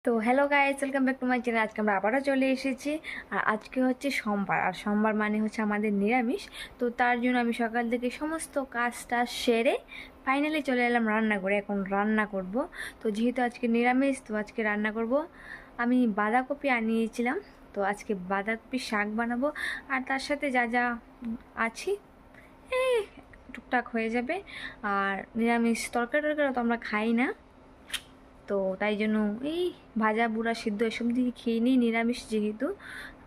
তো hello guys, welcome back to my channel. আজকে আমরা আবারও চলে এসেছি। আর আজকে হচ্ছে সোমবার, আর সোমবার মানে হচ্ছে আমাদের নিরামিষ। তো তার জন্য আমি সকাল থেকে সমস্ত কাজটা সেরে ফাইনালি চলে এলাম রান্না করে। এখন রান্না করব। তো যেহেতু আজকে নিরামিষ, তো আজকে রান্না করব। আমি বাঁধাকপি আনিয়েছিলাম, তো আজকে বাঁধাকপি শাক বানাবো। আর তার সাথে যা যা আছে এই টুকটাক হয়ে যাবে। আর নিরামিষ তরকারি টরকারি তো আমরা খাই না, তো তাই জন্য এই ভাজা বুড়া সিদ্ধ এসব দিয়ে খেয়ে নিই নিরামিষ যেহেতু।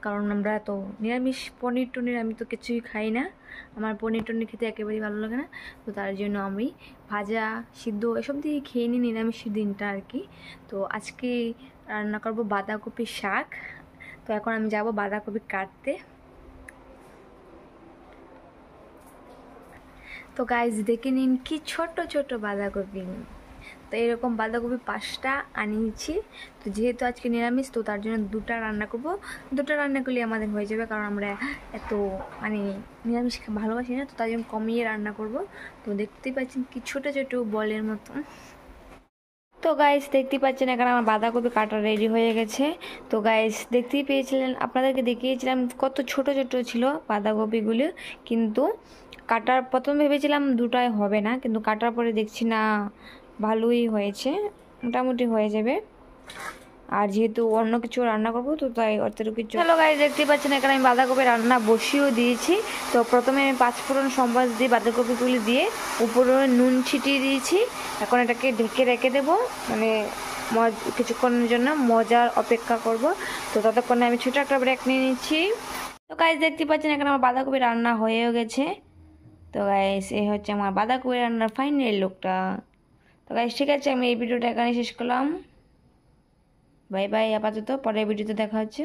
কারণ আমরা তো নিরামিষ, পনির টনির আমি তো কিছুই খাই না। আমার পনির টনির খেতে একেবারেই ভালো লাগে না। তো তার জন্য আমি ভাজা সিদ্ধ এসব দিয়ে খেয়ে নিই নিরামিষ দিনটা আর কি। তো আজকে রান্না করবো বাঁধাকপি শাক। তো এখন আমি যাব বাঁধাকপি কাটতে। তো গাইজ দেখে নিন কি ছোট ছোট বাঁধাকপি। তো এরকম বাঁধাকপি 5টা আনিয়েছি। তো যেহেতু আজকে নিরামিষ, তো তার জন্য 2টা রান্না করব। 2টা রান্না করলে আমাদের হয়ে যাবে, কারণ আমরা এত মানে নিরামিষ ভালোবাসি না, তো তার জন্য কমিয়ে রান্না করব। তো দেখতেই পাচ্ছেন কি ছোটো ছোটো বলের মতো। তো গাইস দেখতেই পাচ্ছেন এখানে আমার বাঁধাকপি কাটা রেডি হয়ে গেছে। তো গাইস দেখতেই পেয়েছিলেন, আপনাদেরকে দেখিয়েছিলাম কত ছোট ছোট ছিল বাঁধাকপিগুলো। কিন্তু কাটার প্রথম ভেবেছিলাম 2টাই হবে না, কিন্তু কাটার পরে দেখছি না ভালোই হয়েছে, মোটামুটি হয়ে যাবে। আর যেহেতু অন্য কিছু রান্না করবো, তো তাই অতটুকু। হ্যালো গাইস, দেখতে পাচ্ছেন এখানে আমি বাঁধাকপি রান্না বসিয়েও দিয়েছি। তো প্রথমে আমি 5 ফোড়ন সম্বাস দিয়ে বাঁধাকপিগুলি দিয়ে উপরে নুন ছিটিয়ে দিয়েছি। এখন এটাকে ঢেকে রেখে দেবো, মানে কিছুক্ষণের জন্য মজার অপেক্ষা করব। তো ততক্ষণে আমি ছোটো একটা ব্রেক নিয়ে নিচ্ছি। তো গাইস দেখতে পাচ্ছেন এখানে আমার বাঁধাকপি রান্না হয়েও গেছে। তো গাইস এই হচ্ছে আমার বাঁধাকপি রান্নার ফাইনাল লুকটা। তো গাইস ঠিক আছে, আমি এই ভিডিওটা এখানে শেষ করলাম। বাই বাই, আপাতত পরের ভিডিওতে দেখা হচ্ছে।